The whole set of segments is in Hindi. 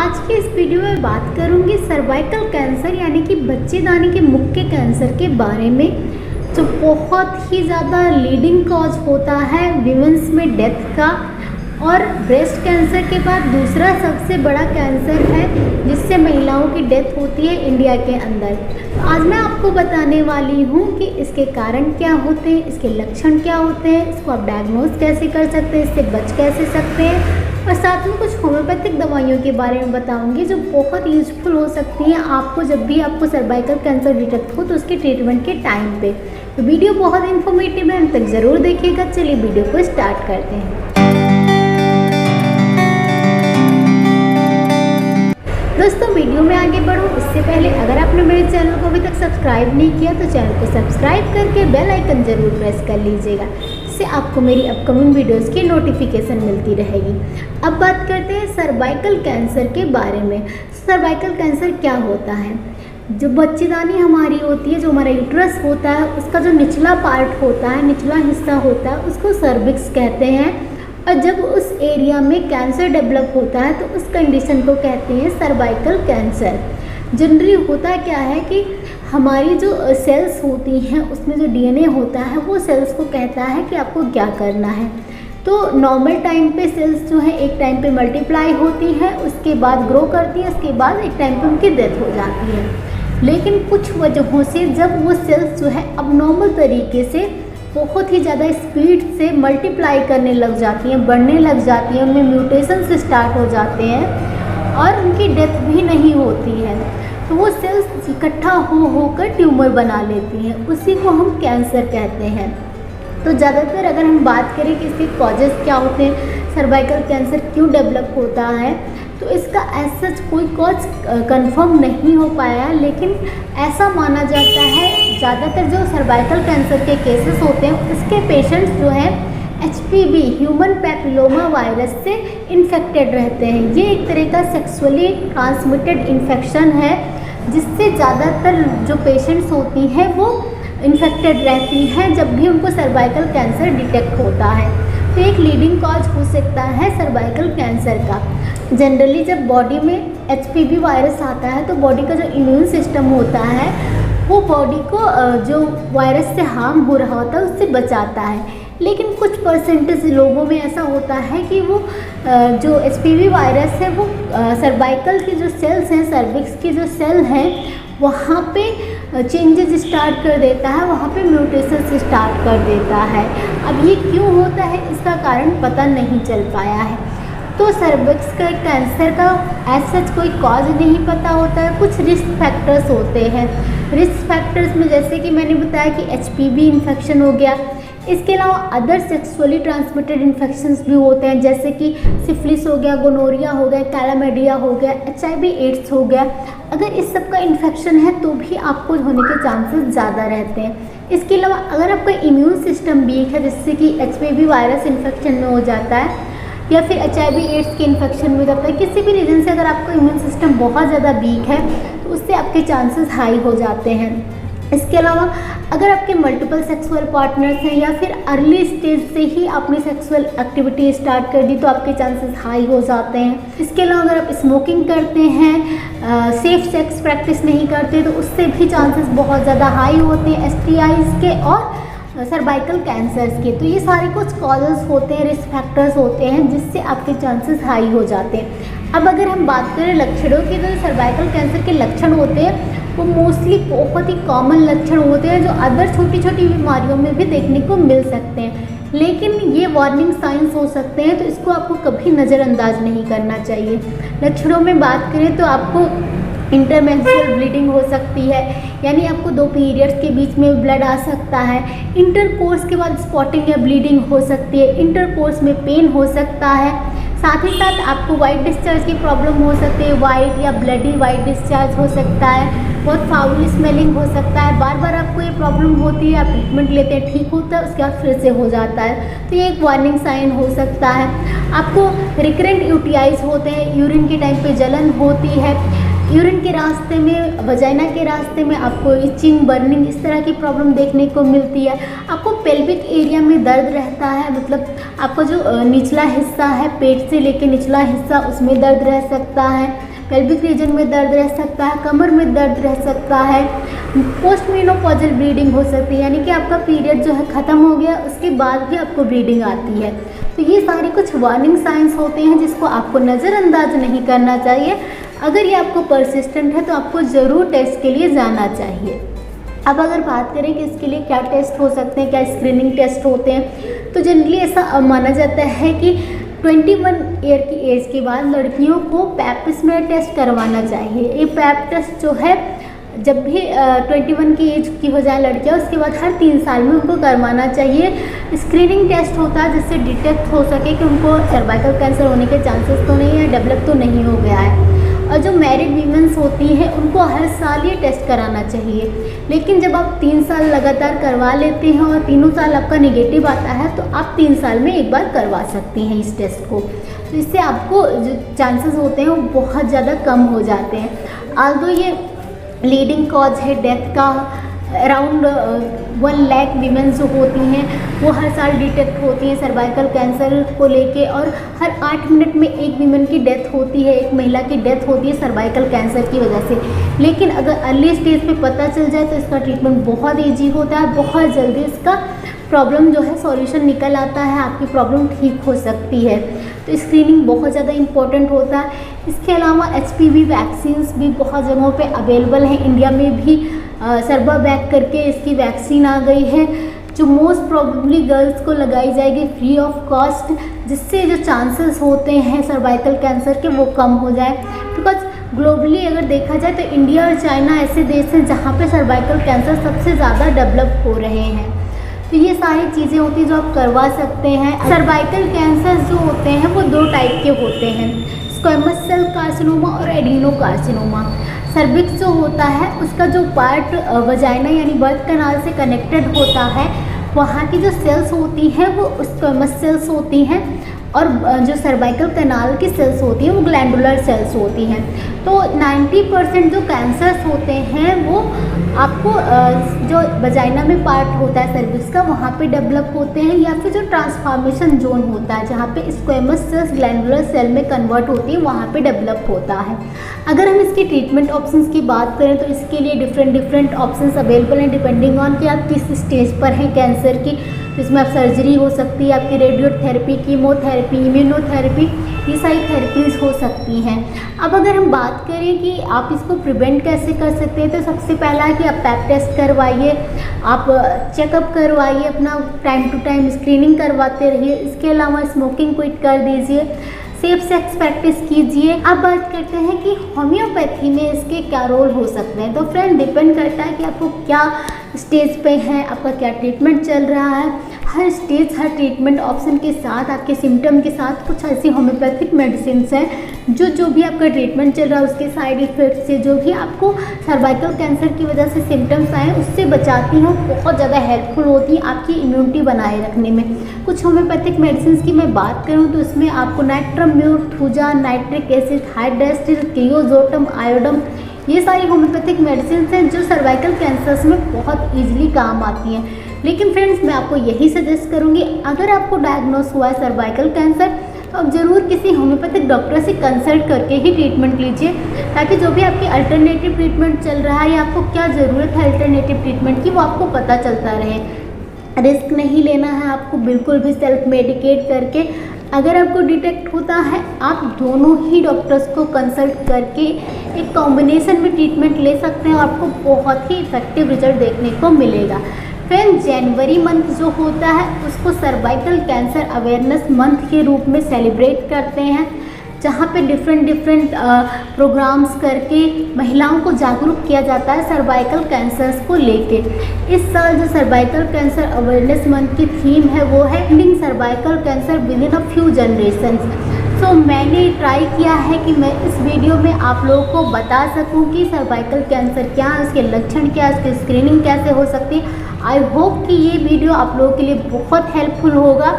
आज के इस वीडियो में बात करूंगी सर्वाइकल कैंसर यानी कि बच्चेदानी के मुख के कैंसर के बारे में, जो बहुत ही ज़्यादा लीडिंग कॉज होता है विमेंस में डेथ का, और ब्रेस्ट कैंसर के बाद दूसरा सबसे बड़ा कैंसर है जिससे महिलाओं की डेथ होती है इंडिया के अंदर। तो आज मैं आपको बताने वाली हूँ कि इसके कारण क्या होते हैं, इसके लक्षण क्या होते हैं, इसको आप डायग्नोज कैसे कर सकते हैं, इससे बच कैसे सकते हैं, और साथ में कुछ होम्योपैथिक दवाइयों के बारे में बताऊंगी जो बहुत यूजफुल हो सकती हैं आपको जब भी आपको सर्वाइकल कैंसर डिटेक्ट हो तो उसके ट्रीटमेंट के टाइम पे। तो वीडियो बहुत इन्फॉर्मेटिव है, अंत तक ज़रूर देखिएगा। चलिए वीडियो को स्टार्ट करते हैं। दोस्तों वीडियो में आगे बढ़ो इससे पहले अगर आपने मेरे चैनल को अभी तक सब्सक्राइब नहीं किया तो चैनल को सब्सक्राइब करके बेल आइकन ज़रूर प्रेस कर लीजिएगा, जिससे आपको मेरी अपकमिंग वीडियोस की नोटिफिकेशन मिलती रहेगी। अब बात करते हैं सर्वाइकल कैंसर के बारे में। सर्वाइकल कैंसर क्या होता है? जो बच्चेदानी हमारी होती है, जो हमारा यूट्रस होता है, उसका जो निचला पार्ट होता है, निचला हिस्सा होता है, उसको सर्विक्स कहते हैं। और जब उस एरिया में कैंसर डेवलप होता है तो उस कंडीशन को कहते हैं सर्वाइकल कैंसर। जनरली होता क्या है कि हमारी जो सेल्स होती हैं उसमें जो डीएनए होता है वो सेल्स को कहता है कि आपको क्या करना है। तो नॉर्मल टाइम पे सेल्स जो है एक टाइम पे मल्टीप्लाई होती है, उसके बाद ग्रो करती है, उसके बाद एक टाइम पे उनकी डेथ हो जाती है। लेकिन कुछ वजहों से जब वो सेल्स जो है अब नॉर्मल तरीके से बहुत ही ज़्यादा स्पीड से मल्टीप्लाई करने लग जाती हैं, बढ़ने लग जाती हैं, उनमें म्यूटेशंस स्टार्ट हो जाते हैं और उनकी डेथ भी नहीं होती है, तो वो सेल्स इकट्ठा होकर ट्यूमर बना लेती हैं, उसी को हम कैंसर कहते हैं। तो ज़्यादातर अगर हम बात करें कि इसके कॉजेज़ क्या होते हैं, सर्वाइकल कैंसर क्यों डेवलप होता है, तो इसका ऐसा कोई कॉज कंफर्म नहीं हो पाया, लेकिन ऐसा माना जाता है ज़्यादातर जो सर्वाइकल कैंसर के केसेस होते हैं उसके पेशेंट्स जो हैं HPV ह्यूमन पैपिलोमा वायरस से इन्फेक्टेड रहते हैं। ये एक तरह का सेक्सुअली ट्रांसमिटेड इन्फेक्शन है जिससे ज़्यादातर जो पेशेंट्स होती हैं वो इन्फेक्टेड रहती हैं जब भी उनको सर्वाइकल कैंसर डिटेक्ट होता है। तो एक लीडिंग कॉज हो सकता है सर्वाइकल कैंसर का। जनरली जब बॉडी में HPV वायरस आता है तो बॉडी का जो इम्यून सिस्टम होता है वो बॉडी को जो वायरस से हार्म हो रहा होता है उससे बचाता है, लेकिन कुछ परसेंटेज लोगों में ऐसा होता है कि वो जो HPV वायरस है वो सर्वाइकल की जो सेल्स हैं, सर्विक्स की जो सेल हैं वहाँ पे चेंजेस स्टार्ट कर देता है, वहाँ पे म्यूटेशंस स्टार्ट कर देता है। अब ये क्यों होता है इसका कारण पता नहीं चल पाया है। तो सर्विक्स का कैंसर का एज सच कोई कॉज नहीं पता होता है, कुछ रिस्क फैक्टर्स होते हैं। रिस्क फैक्टर्स में जैसे कि मैंने बताया कि HPV इन्फेक्शन हो गया, इसके अलावा अदर सेक्सुअली ट्रांसमिटेड इन्फेक्शंस भी होते हैं जैसे कि सिफिलिस हो गया, गोनोरिया हो गया, कैलामिडिया हो गया, HIV एड्स हो गया। अगर इस सब का इन्फेक्शन है तो भी आपको होने के चांसेस ज़्यादा रहते हैं। इसके अलावा अगर आपका इम्यून सिस्टम वीक है जिससे कि HPV वायरस इन्फेक्शन में हो जाता है या फिर HIV एड्स के इन्फेक्शन में हो जाता है, किसी भी रीज़न से अगर आपका इम्यून सिस्टम बहुत ज़्यादा वीक है तो उससे आपके चांसेस हाई हो जाते हैं। इसके अलावा अगर आपके मल्टीपल सेक्सुअल पार्टनर्स हैं या फिर अर्ली स्टेज से ही आपने सेक्सुअल एक्टिविटी स्टार्ट कर दी तो आपके चांसेस हाई हो जाते हैं। इसके अलावा अगर आप स्मोकिंग करते हैं, सेफ सेक्स प्रैक्टिस नहीं करते तो उससे भी चांसेस बहुत ज़्यादा हाई होते हैं STIs के और सर्वाइकल कैंसर्स के। तो ये सारे कुछ कॉजेज़ होते हैं, रिस्क फैक्टर्स होते हैं जिससे आपके चांसेस हाई हो जाते हैं। अब अगर हम बात करें लक्षणों की, तो सर्वाइकल कैंसर के लक्षण होते हैं वो मोस्टली बहुत ही कॉमन लक्षण होते हैं जो अदर छोटी छोटी बीमारियों में भी देखने को मिल सकते हैं, लेकिन ये वार्निंग साइंस हो सकते हैं तो इसको आपको कभी नज़रअंदाज नहीं करना चाहिए। लक्षणों में बात करें तो आपको इंटरमेंस्ट्रुअल ब्लीडिंग हो सकती है, यानी आपको 2 पीरियड्स के बीच में ब्लड आ सकता है। इंटरकोर्स के बाद स्पॉटिंग या ब्लीडिंग हो सकती है। इंटरकोर्स में पेन हो सकता है। साथ ही साथ आपको वाइट डिस्चार्ज की प्रॉब्लम हो सकती है, वाइट या ब्लडी वाइट डिस्चार्ज हो सकता है। बहुत फाउल स्मेलिंग हो सकता है। बार बार आपको ये प्रॉब्लम होती है, आप ट्रीटमेंट लेते हैं, ठीक होता है, उसके बाद फिर से हो जाता है, तो ये एक वार्निंग साइन हो सकता है। आपको रिकरेंट UTIs होते हैं, यूरिन के टाइम पे जलन होती है, यूरिन के रास्ते में, वजाइना के रास्ते में आपको इचिंग, बर्निंग, इस तरह की प्रॉब्लम देखने को मिलती है। आपको पेल्विक एरिया में दर्द रहता है, मतलब आपका जो निचला हिस्सा है पेट से लेके निचला हिस्सा उसमें दर्द रह सकता है। पेल्विक रीजन में दर्द रह सकता है, कमर में दर्द रह सकता है, पोस्ट मेनोपॉजल ब्लीडिंग हो सकती है, यानी कि आपका पीरियड जो है ख़त्म हो गया उसके बाद भी आपको ब्लीडिंग आती है। तो ये सारे कुछ वार्निंग साइंस होते हैं जिसको आपको नज़रअंदाज नहीं करना चाहिए। अगर ये आपको परसिस्टेंट है तो आपको ज़रूर टेस्ट के लिए जाना चाहिए। अब अगर बात करें कि इसके लिए क्या टेस्ट हो सकते हैं, क्या स्क्रीनिंग टेस्ट होते हैं, तो जनरली ऐसा माना जाता है कि 21 ईयर की एज के बाद लड़कियों को पैप स्मेयर टेस्ट करवाना चाहिए। ये पैप टेस्ट जो है जब भी 21 की एज की हो जाए लड़कियाँ, उसके बाद हर 3 साल में उनको करवाना चाहिए। स्क्रीनिंग टेस्ट होता है जिससे डिटेक्ट हो सके कि उनको सर्वाइकल कैंसर होने के चांसेस तो नहीं है, डेवलप तो नहीं हो गया है। और जो मैरिड वीमेंस होती हैं उनको हर साल ये टेस्ट कराना चाहिए। लेकिन जब आप 3 साल लगातार करवा लेते हैं और तीनों साल आपका नेगेटिव आता है तो आप 3 साल में एक बार करवा सकती हैं इस टेस्ट को। तो इससे आपको जो चांसेस होते हैं वो बहुत ज़्यादा कम हो जाते हैं। आल्दो ये लीडिंग कॉज है डेथ का, अराउंड 1 लाख वीमेंस जो होती हैं वो हर साल डिटेक्ट होती हैं सर्वाइकल कैंसर को लेके, और हर 8 मिनट में एक वीमेन की डेथ होती है, एक महिला की डेथ होती है सर्वाइकल कैंसर की वजह से। लेकिन अगर अर्ली स्टेज पे पता चल जाए तो इसका ट्रीटमेंट बहुत ईजी होता है, बहुत जल्दी इसका प्रॉब्लम जो है सॉल्यूशन निकल आता है, आपकी प्रॉब्लम ठीक हो सकती है। तो स्क्रीनिंग बहुत ज़्यादा इम्पॉर्टेंट होता है। इसके अलावा HPV वैक्सीन्स भी बहुत जगहों पे अवेलेबल हैं। इंडिया में भी सर्वावैक करके इसकी वैक्सीन आ गई है जो मोस्ट प्रोबेबली गर्ल्स को लगाई जाएगी फ्री ऑफ कॉस्ट, जिससे जो चांसेस होते हैं सर्वाइकल कैंसर के वो कम हो जाए। बिकॉज ग्लोबली अगर देखा जाए तो इंडिया और चाइना ऐसे देश हैं जहाँ पे सर्वाइकल कैंसर सबसे ज़्यादा डेवलप हो रहे हैं। तो ये सारी चीज़ें होती हैं जो आप करवा सकते हैं। सर्वाइकल कैंसर जो होते हैं वो 2 टाइप के होते हैं, स्क्वैमस सेल कार्सिनोमा और एडिनो कार्सिनोमा। सर्विक्स जो होता है उसका जो पार्ट वजाइना यानी बर्थ कैनाल से कनेक्टेड होता है, वहाँ की जो सेल्स होती हैं वो स्क्वैमस सेल्स होती हैं, और जो सर्वाइकल कैनाल की सेल्स होती हैं वो ग्लैंडुलर सेल्स होती हैं। तो 90% जो कैंसर्स होते हैं वो आपको जो वजाइना में पार्ट होता है सर्विक्स का वहाँ पे डेवलप होते हैं, या फिर जो ट्रांसफॉर्मेशन जोन होता है जहाँ पे स्क्वैमस सेल्स ग्लैंडुलर सेल में कन्वर्ट होती है वहाँ पे डेवलप होता है। अगर हम इसकी ट्रीटमेंट ऑप्शंस की बात करें तो इसके लिए डिफरेंट ऑप्शंस अवेलेबल हैं डिपेंडिंग ऑन कि आप किस स्टेज पर हैं कैंसर की। तो इसमें आप सर्जरी हो सकती है, आपकी रेडियोथेरेपी, कीमोथेरेपी, इम्यूनोथेरेपी, ये सारी थेरेपीज़ हो सकती हैं। अब अगर हम बात करें कि आप इसको प्रिवेंट कैसे कर सकते हैं, तो सबसे पहला है कि आप पैप टेस्ट करवाइए, आप चेकअप करवाइए, अपना टाइम टू टाइम स्क्रीनिंग करवाते रहिए। इसके अलावा स्मोकिंग क्विट कर दीजिए, सेफ सेक्स प्रैक्टिस कीजिए। अब बात करते हैं कि होम्योपैथी में इसके क्या रोल हो सकते हैं। तो फ्रेंड डिपेंड करता है कि आपको क्या स्टेज पे है, आपका क्या ट्रीटमेंट चल रहा है। हर स्टेज हर ट्रीटमेंट ऑप्शन के साथ आपके सिम्टम के साथ कुछ ऐसी होम्योपैथिक मेडिसिन हैं जो भी आपका ट्रीटमेंट चल रहा है उसके साइड इफ़ेक्ट से, जो भी आपको सर्वाइकल कैंसर की वजह से सिम्टम्स आए उससे बचाती हैं, बहुत ज़्यादा हेल्पफुल होती हैं आपकी इम्यूनिटी बनाए रखने में। कुछ होम्योपैथिक मेडिसिन की मैं बात करूँ तो इसमें आपको नाइट्रम्यूर, थूजा, नाइट्रिक एसिड, हाइड्रेस्टिल, क्लियोजोटम, आयोडम, ये सारी होम्योपैथिक मेडिसिन हैं जो सर्वाइकल कैंसर्स में बहुत ईजिली काम आती हैं। लेकिन फ्रेंड्स मैं आपको यही सजेस्ट करूँगी, अगर आपको डायग्नोस हुआ है सर्वाइकल कैंसर तो आप ज़रूर किसी होम्योपैथिक डॉक्टर से कंसल्ट करके ही ट्रीटमेंट लीजिए, ताकि जो भी आपकी अल्टरनेटिव ट्रीटमेंट चल रहा है या आपको क्या ज़रूरत है अल्टरनेटिव ट्रीटमेंट की वो आपको पता चलता रहे। रिस्क नहीं लेना है आपको बिल्कुल भी सेल्फ मेडिकेट करके। अगर आपको डिटेक्ट होता है आप दोनों ही डॉक्टर्स को कंसल्ट करके एक कॉम्बिनेशन में ट्रीटमेंट ले सकते हैं और आपको बहुत ही इफेक्टिव रिजल्ट देखने को मिलेगा। फ्रेंड जनवरी मंथ जो होता है उसको सर्वाइकल कैंसर अवेयरनेस मंथ के रूप में सेलिब्रेट करते हैं, जहाँ पे डिफरेंट प्रोग्राम्स करके महिलाओं को जागरूक किया जाता है सर्वाइकल कैंसर्स को लेके। इस साल जो सर्वाइकल कैंसर अवेयरनेस मंथ की थीम है वो है ending cervical cancer within a few generations. So मैंने ट्राई किया है कि मैं इस वीडियो में आप लोगों को बता सकूं कि सर्वाइकल कैंसर क्या है, उसके लक्षण क्या है, उसकी स्क्रीनिंग कैसे हो सकती है। आई होप कि ये वीडियो आप लोगों के लिए बहुत हेल्पफुल होगा।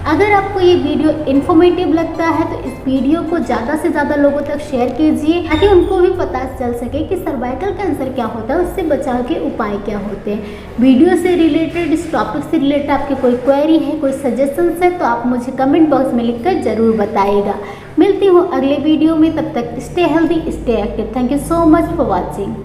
अगर आपको ये वीडियो इन्फॉर्मेटिव लगता है तो इस वीडियो को ज़्यादा से ज़्यादा लोगों तक शेयर कीजिए, ताकि उनको भी पता चल सके कि सर्वाइकल कैंसर क्या होता है, उससे बचाव के उपाय क्या होते हैं। वीडियो से रिलेटेड, इस टॉपिक से रिलेटेड आपकी कोई क्वेरी है, कोई सजेशंस है, तो आप मुझे कमेंट बॉक्स में लिखकर ज़रूर बताइएगा। मिलती हूँ अगले वीडियो में, तब तक stay healthy, stay active. Thank you so much for watching.